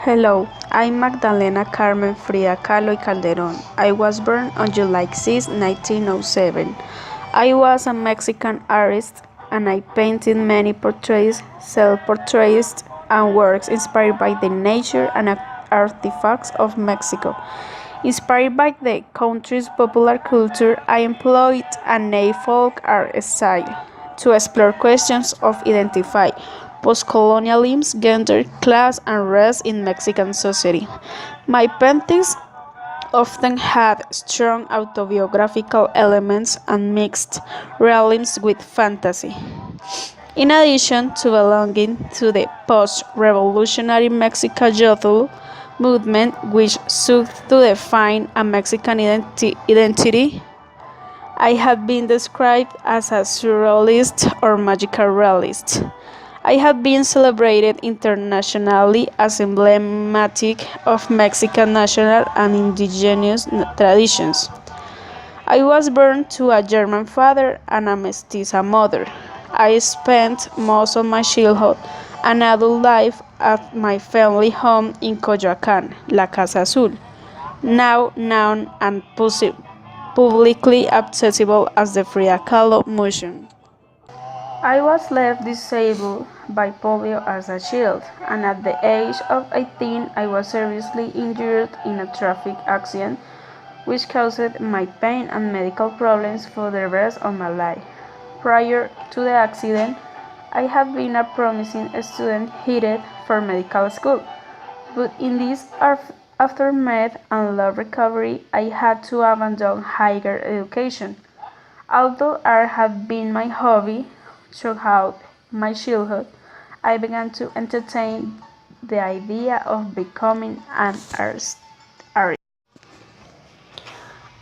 Hello, I'm Magdalena Carmen Frida Kahlo y Calderón. I was born on July 6, 1907. I was a Mexican artist and I painted many portraits, self-portraits, and works inspired by the nature and artifacts of Mexico. Inspired by the country's popular culture, I employed a neo folk art style to explore questions of identity, post-colonialism, gender, class, and race in Mexican society. My paintings often had strong autobiographical elements and mixed realism with fantasy. In addition to belonging to the post-revolutionary Mexican youth movement, which sought to define a Mexican identity, I have been described as a surrealist or magical realist. I have been celebrated internationally as emblematic of Mexican national and indigenous traditions. I was born to a German father and a mestiza mother. I spent most of my childhood and adult life at my family home in Coyoacán, La Casa Azul, now known and publicly accessible as the Frida Kahlo Museum. I was left disabled by polio as a child, and at the age of 18 I was seriously injured in a traffic accident which caused my pain and medical problems for the rest of my life. Prior to the accident, I had been a promising student headed for medical school, but in this aftermath and long recovery, I had to abandon higher education. Although art had been my hobby throughout my childhood, I began to entertain the idea of becoming an artist.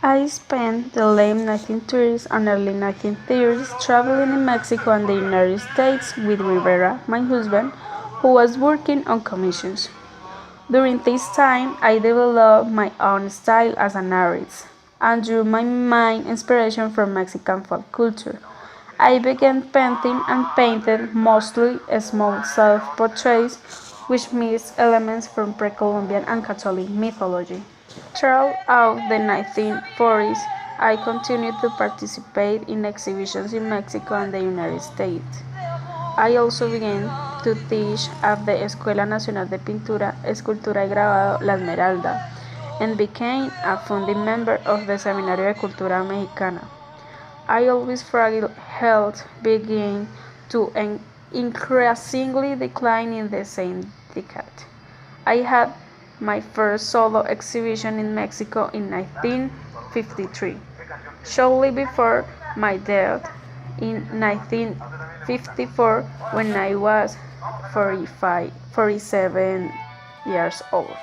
I spent the late 1930s and early 1930s traveling in Mexico and the United States with Rivera, my husband, who was working on commissions. During this time, I developed my own style as an artist, and drew my main inspiration from Mexican folk culture. I began painting and painted mostly small self-portraits which mixed elements from pre-Columbian and Catholic mythology. Throughout the 1940s, I continued to participate in exhibitions in Mexico and the United States. I also began to teach at the Escuela Nacional de Pintura, Escultura y Grabado La Esmeralda, and became a founding member of the Seminario de Cultura Mexicana. I always fragile health began to increasingly decline in the same decade. I had my first solo exhibition in Mexico in 1953, shortly before my death in 1954 when I was 47 years old.